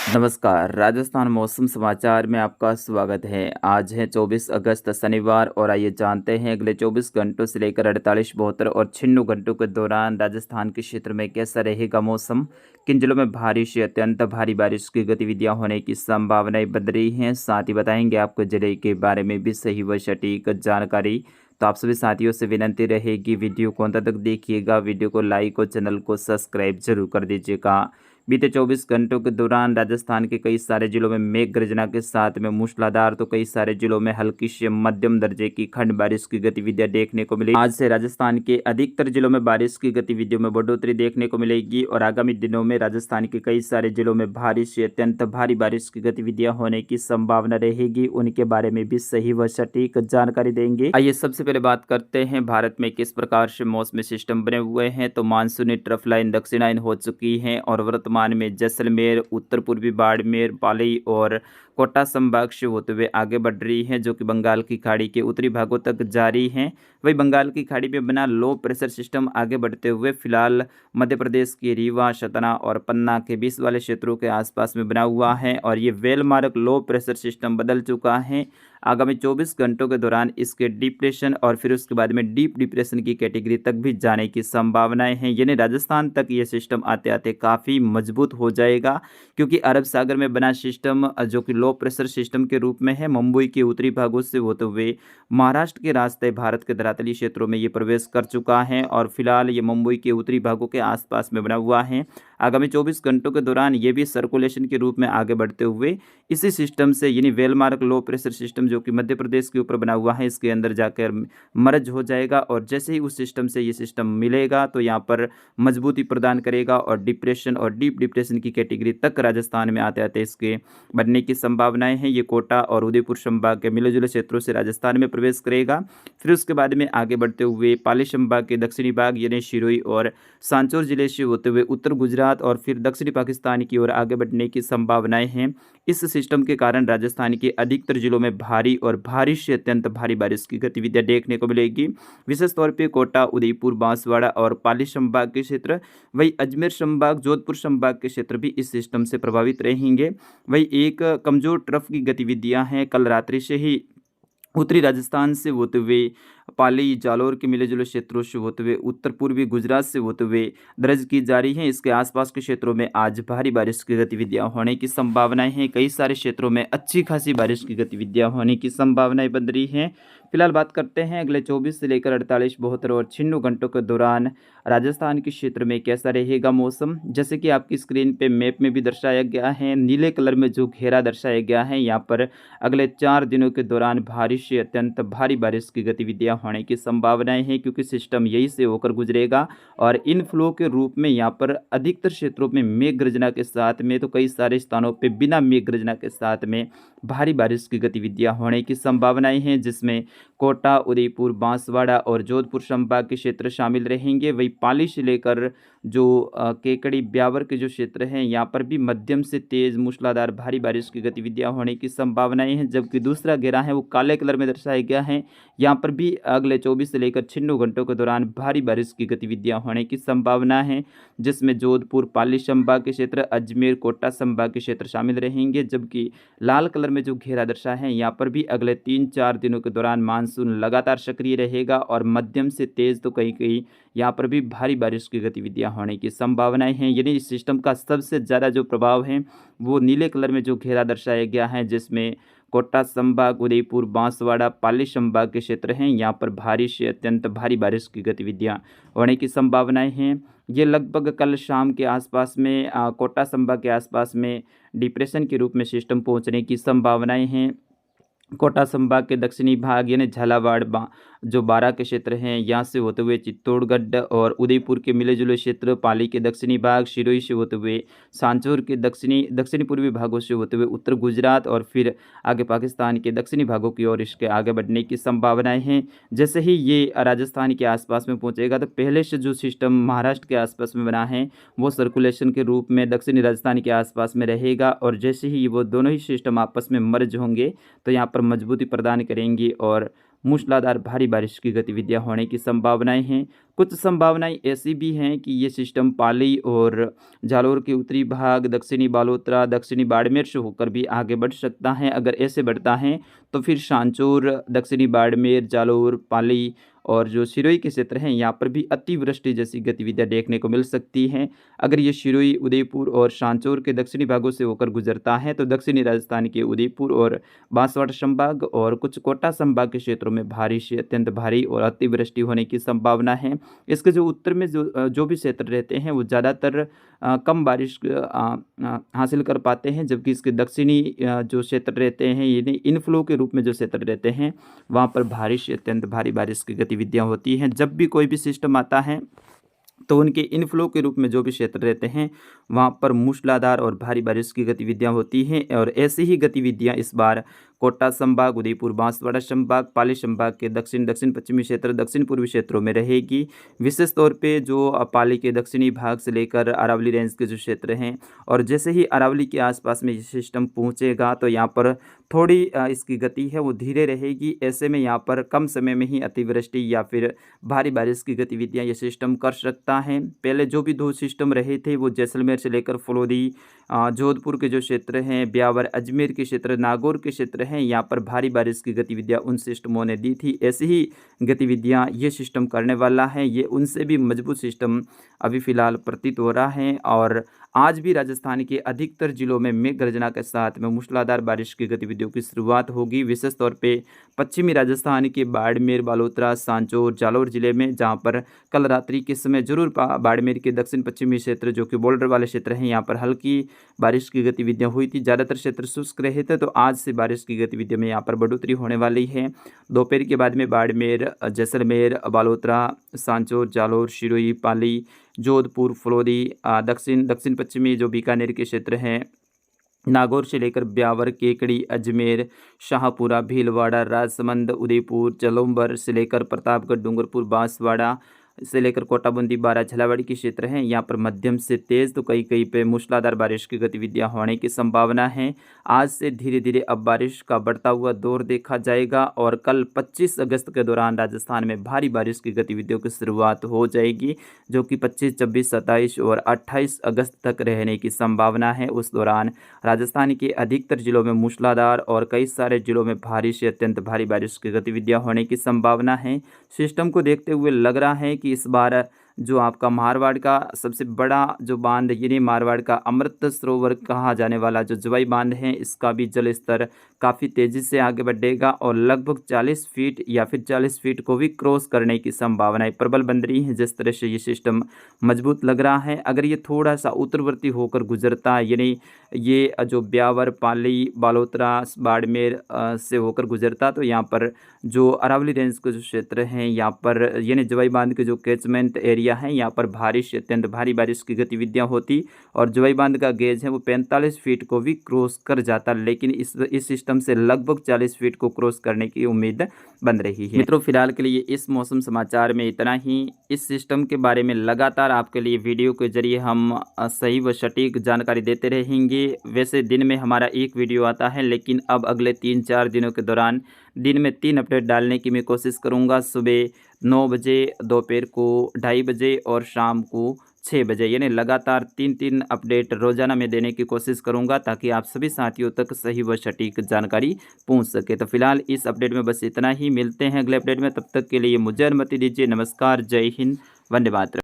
नमस्कार, राजस्थान मौसम समाचार में आपका स्वागत है। आज है 24 अगस्त शनिवार और आइए जानते हैं अगले 24 घंटों से लेकर 48, 72 और 96 घंटों के दौरान राजस्थान के क्षेत्र में कैसा रहेगा मौसम। किन जिलों में भारी से अत्यंत भारी बारिश की गतिविधियां होने की संभावनाएं बन रही हैं। साथ ही बताएंगे आपको जिले के बारे में भी सही व सटीक जानकारी। तो आप सभी साथियों से विनती रहेगी वीडियो को अंत तक देखिएगा, वीडियो को लाइक और चैनल को सब्सक्राइब जरूर कर दीजिएगा। बीते 24 घंटों के दौरान राजस्थान के कई सारे जिलों में मेघ गर्जना के साथ में मूसलाधार तो कई सारे जिलों में हल्की से मध्यम दर्जे की खंड बारिश की गतिविधियां देखने को मिली। आज से राजस्थान के अधिकतर जिलों में बारिश की गतिविधियों में बढ़ोतरी देखने को मिलेगी और आगामी दिनों में राजस्थान के कई सारे जिलों में भारी से अत्यंत भारी बारिश की गतिविधियां होने की संभावना रहेगी। उनके बारे में भी सही व सटीक जानकारी देंगे। आइए सबसे पहले बात करते हैं भारत में किस प्रकार से मौसमी सिस्टम बने हुए हैं। तो मानसूनी ट्रफ लाइन दक्षिणायन हो चुकी है और वर्तमान में जैसलमेर, उत्तर पूर्वी बाड़मेर, पाली और कोटा संभाग से होते हुए आगे बढ़ रही है, जो कि बंगाल की खाड़ी के उत्तरी भागों तक जारी है। वही बंगाल की खाड़ी में बना लो प्रेशर सिस्टम आगे बढ़ते हुए फिलहाल मध्य प्रदेश के रीवा, सतना और पन्ना के बीच वाले क्षेत्रों के आसपास में बना हुआ है और ये वेलमार्क लो प्रेशर सिस्टम बदल चुका है। आगामी 24 घंटों के दौरान इसके डिप्रेशन और फिर उसके बाद में डीप डिप्रेशन की कैटेगरी तक भी जाने की संभावनाएं हैं। यानी राजस्थान तक ये सिस्टम आते आते काफ़ी मजबूत हो जाएगा, क्योंकि अरब सागर में बना सिस्टम जो कि लो प्रेशर सिस्टम के रूप में है, मुंबई के उत्तरी भागों से होते हुए महाराष्ट्र के रास्ते भारत के धरातली क्षेत्रों में ये प्रवेश कर चुका है और फिलहाल ये मुंबई के उत्तरी भागों के आसपास में बना हुआ है। आगामी 24 घंटों के दौरान ये भी सर्कुलेशन के रूप में आगे बढ़ते हुए इसी सिस्टम से यानी वेलमार्क लो प्रेशर सिस्टम जो कि मध्य प्रदेश के ऊपर बना हुआ है, इसके अंदर जाकर मर्ज हो जाएगा और जैसे ही उस सिस्टम से ये सिस्टम मिलेगा तो यहाँ पर मजबूती प्रदान करेगा और डिप्रेशन और डीप डिप्रेशन की कैटेगरी तक राजस्थान में आते आते इसके बनने की संभावनाएं हैं। ये कोटा और उदयपुर संभाग के मिले जुले क्षेत्रों से राजस्थान में प्रवेश करेगा। फिर उसके बाद में आगे बढ़ते हुए पाली संभाग के दक्षिणी भाग यानी सिरोही और सांचौर जिले से होते हुए उत्तर गुजरात और फिर दक्षिणी पाकिस्तान की ओर आगे बढ़ने की संभावनाएं हैं। इस सिस्टम के कारण राजस्थान के अधिकतर जिलों में भारी और भारी से अत्यंत भारी बारिश की गतिविधियां देखने को मिलेगी। विशेष तौर पे कोटा, उदयपुर, बांसवाड़ा और पाली संभाग के क्षेत्र, वही अजमेर संभाग, जोधपुर संभाग के क्षेत्र भी इस सिस्टम से प्रभावित रहेंगे। वही एक कमजोर ट्रफ की गतिविधियां हैं कल रात्रि से ही उत्तरी राजस्थान से होते हुए पाली, जालौर के मिले जुले क्षेत्रों से होते हुए उत्तर पूर्वी गुजरात से होते हुए दर्ज की जा रही हैं। इसके आसपास के क्षेत्रों में आज भारी बारिश की गतिविधियां होने की संभावनाएं हैं। कई सारे क्षेत्रों में अच्छी खासी बारिश की गतिविधियां होने की संभावनाएं बन रही हैं। फिलहाल बात करते हैं अगले 24 से लेकर 48, 72 और 96 घंटों के दौरान राजस्थान के क्षेत्र में कैसा रहेगा मौसम। जैसे कि आपकी स्क्रीन पे मैप में भी दर्शाया गया है, नीले कलर में जो घेरा दर्शाया गया है, यहाँ पर अगले 4 दिनों के दौरान भारी से अत्यंत भारी बारिश की गतिविधियां होने की संभावनाएं हैं, क्योंकि सिस्टम यही से होकर गुजरेगा और इनफ्लो के रूप में यहाँ पर अधिकतर क्षेत्रों में मेघ गर्जना के साथ में तो कई सारे स्थानों पे बिना मेघ गर्जना के साथ में भारी बारिश की गतिविधियां होने की संभावनाएं हैं, जिसमें कोटा, उदयपुर, बांसवाड़ा और जोधपुर संभाग के क्षेत्र शामिल रहेंगे। वही पाली से लेकर जो केकड़ी, ब्यावर के जो क्षेत्र हैं, यहाँ पर भी मध्यम से तेज मूसलाधार भारी बारिश की गतिविधियां होने की संभावनाएं हैं। जबकि दूसरा घेरा है वो काले कलर में दर्शाया गया है, यहाँ पर भी अगले 24 से लेकर 96 घंटों के दौरान भारी बारिश की गतिविधियां होने की संभावना है, जिसमें जोधपुर, पाली संभाग के क्षेत्र, अजमेर, कोटा संभाग के क्षेत्र शामिल रहेंगे। जबकि लाल कलर में जो घेरा दर्शाया है, यहाँ पर भी अगले 3-4 दिनों के दौरान मानसून लगातार सक्रिय रहेगा और मध्यम से तेज तो कहीं कहीं यहाँ पर भी भारी बारिश की गतिविधियां होने की संभावनाएं हैं। यानी इस सिस्टम का सबसे ज़्यादा जो प्रभाव है वो नीले कलर में जो घेरा दर्शाया गया है, जिसमें कोटा संभाग, उदयपुर, बांसवाड़ा, पाली संभाग के क्षेत्र हैं, यहाँ पर भारी से अत्यंत भारी बारिश की गतिविधियां होने की संभावनाएं हैं। ये लगभग कल शाम के आसपास में कोटा संभाग के आसपास में डिप्रेशन के रूप में सिस्टम पहुंचने की संभावनाएं हैं। कोटा संभाग के दक्षिणी भाग यानी झालावाड़ जो बारा के क्षेत्र हैं, यहाँ से होते हुए चित्तौड़गढ़ और उदयपुर के मिले जुले क्षेत्र, पाली के दक्षिणी भाग, सिरोही से होते हुए सांचौर के दक्षिणी पूर्वी भागों से होते हुए उत्तर गुजरात और फिर आगे पाकिस्तान के दक्षिणी भागों की ओर इसके आगे बढ़ने की संभावनाएं हैं। जैसे ही ये राजस्थान के आसपास में पहुंचेगा तो पहले से जो सिस्टम महाराष्ट्र के आसपास में बना है वो सर्कुलेशन के रूप में दक्षिणी राजस्थान के आसपास में रहेगा और जैसे ही वो दोनों ही सिस्टम आपस में मर्ज होंगे तो यहाँ पर मजबूती प्रदान करेंगी और मूसलाधार भारी बारिश की गतिविधियां होने की संभावनाएं हैं। कुछ संभावनाएं ऐसी भी हैं कि ये सिस्टम पाली और जालौर के उत्तरी भाग, दक्षिणी बालोतरा, दक्षिणी बाड़मेर से होकर भी आगे बढ़ सकता है। अगर ऐसे बढ़ता है तो फिर सांचौर, दक्षिणी बाड़मेर, जालौर, पाली और जो सिरोही के क्षेत्र हैं यहाँ पर भी अतिवृष्टि जैसी गतिविधियाँ देखने को मिल सकती हैं। अगर ये सिरोही, उदयपुर और सांचौर के दक्षिणी भागों से होकर गुजरता है तो दक्षिणी राजस्थान के उदयपुर और बांसवाड़ा संभाग और कुछ कोटा संभाग के क्षेत्रों में भारी से अत्यंत भारी और अतिवृष्टि होने की संभावना है। इसके जो उत्तर में जो भी क्षेत्र रहते हैं वो ज़्यादातर कम बारिश हासिल कर पाते हैं, जबकि इसके दक्षिणी जो क्षेत्र रहते हैं यानी इनफ्लो के रूप में जो क्षेत्र रहते हैं वहाँ पर भारी से अत्यंत भारी बारिश की गतिविधियाँ होती हैं। जब भी कोई भी सिस्टम आता है तो उनके इनफ्लो के रूप में जो भी क्षेत्र रहते हैं वहाँ पर मूसलाधार और भारी बारिश की गतिविधियाँ होती हैं और ऐसी ही गतिविधियाँ इस बार कोटा संभाग, उदयपुर, बांसवाड़ा संभाग, पाली संभाग के दक्षिण दक्षिण पश्चिमी क्षेत्र, दक्षिण पूर्वी क्षेत्रों में रहेगी। विशेष तौर पे जो पाली के दक्षिणी भाग से लेकर अरावली रेंज के जो क्षेत्र हैं और जैसे ही अरावली के आसपास में ये सिस्टम पहुँचेगा तो यहाँ पर थोड़ी इसकी गति है वो धीरे रहेगी। ऐसे में यहाँ पर कम समय में ही अतिवृष्टि या फिर भारी बारिश की गतिविधियाँ ये सिस्टम कर सकता है। पहले जो भी 2 सिस्टम रहे थे वो जैसलमेर से लेकर फलोदी, जोधपुर के जो क्षेत्र हैं, ब्यावर, अजमेर के क्षेत्र, नागौर के क्षेत्र हैं, यहाँ पर भारी बारिश की गतिविधियाँ उन सिस्टमों ने दी थी। ऐसी ही गतिविधियाँ ये सिस्टम करने वाला है। ये उनसे भी मजबूत सिस्टम अभी फ़िलहाल प्रतीत हो रहा है और आज भी राजस्थान के अधिकतर जिलों में मेघ गर्जना के साथ में मूसलाधार बारिश की गतिविधियों की शुरुआत होगी। विशेष तौर पे पश्चिमी राजस्थान के बाड़मेर, बालोतरा, सांचौर, जालौर जिले में, जहां पर कल रात्रि के समय जरूर बाड़मेर के दक्षिण पश्चिमी क्षेत्र जो कि बॉर्डर वाले क्षेत्र हैं यहाँ पर हल्की बारिश की गतिविधियाँ हुई थी। ज़्यादातर क्षेत्र शुष्क रहे थे, तो आज से बारिश की गतिविधियों में यहाँ पर बढ़ोतरी होने वाली है। दोपहर के बाद में बाड़मेर, जैसलमेर, बालोतरा, सांचौर, जालौर, सिरोही, पाली, जोधपुर, फलोदी, दक्षिण पश्चिमी जो बीकानेर के क्षेत्र हैं, नागौर से लेकर ब्यावर, केकड़ी, अजमेर, शाहपुरा, भीलवाड़ा, राजसमंद, उदयपुर, जलंधर से लेकर प्रतापगढ़, डूंगरपुर, बांसवाड़ा से लेकर कोटाबंदी, बारा, झलावाड़ी के क्षेत्र हैं यहाँ पर मध्यम से तेज़ तो कई कहीं पे मूसलाधार बारिश की गतिविधियां होने की संभावना है। आज से धीरे धीरे अब बारिश का बढ़ता हुआ दौर देखा जाएगा और कल 25 अगस्त के दौरान राजस्थान में भारी बारिश की गतिविधियों की शुरुआत हो जाएगी, जो कि 25, 26, 27 और 28 अगस्त तक रहने की संभावना है। उस दौरान राजस्थान के अधिकतर जिलों में मूसलाधार और कई सारे जिलों में भारी से अत्यंत भारी बारिश की गतिविधियां होने की संभावना है। सिस्टम को देखते हुए लग रहा है कि इस बार जो आपका मारवाड़ का सबसे बड़ा जो बांध यानी मारवाड़ का अमृत सरोवर कहा जाने वाला जो जवाई बांध है, इसका भी जल स्तर काफ़ी तेज़ी से आगे बढ़ेगा और लगभग 40 फीट या फिर 40 फीट को भी क्रॉस करने की संभावनाएं प्रबल बन रही हैं। जिस तरह से ये सिस्टम मजबूत लग रहा है, अगर ये थोड़ा सा उत्तरवर्ती होकर गुजरता है यानी ये जो ब्यावर, पाली, बालोतरा, बाड़मेर से होकर गुजरता तो यहाँ पर जो अरावली रेंज के जो क्षेत्र हैं यहाँ पर यानी जवाई बांध के जो कैचमेंट एरिया है यहाँ पर भारी से अत्यंत भारी बारिश की गतिविधियां होती और जवाई बांध का गेज है वो 45 फीट को भी क्रॉस कर जाता, लेकिन इस सिस्टम से लगभग 40 फीट को क्रॉस करने की उम्मीद बन रही है। मित्रों, फिलहाल के लिए इस मौसम समाचार में इतना ही। इस सिस्टम के बारे में लगातार आपके लिए वीडियो के जरिए हम सही व सटीक जानकारी देते रहेंगे। वैसे दिन में हमारा एक वीडियो आता है, लेकिन अब अगले 3-4 दिनों के दौरान दिन में 3 अपडेट डालने की मैं कोशिश करूंगा। सुबह 9 बजे, दोपहर को 2:30 बजे और शाम को 6 बजे, यानी लगातार 3-3 अपडेट रोजाना में देने की कोशिश करूंगा ताकि आप सभी साथियों तक सही व सटीक जानकारी पहुंच सके। तो फिलहाल इस अपडेट में बस इतना ही। मिलते हैं अगले अपडेट में, तब तक के लिए मुझे अनुमति दीजिए। नमस्कार, जय हिंद, वंदे मातरम।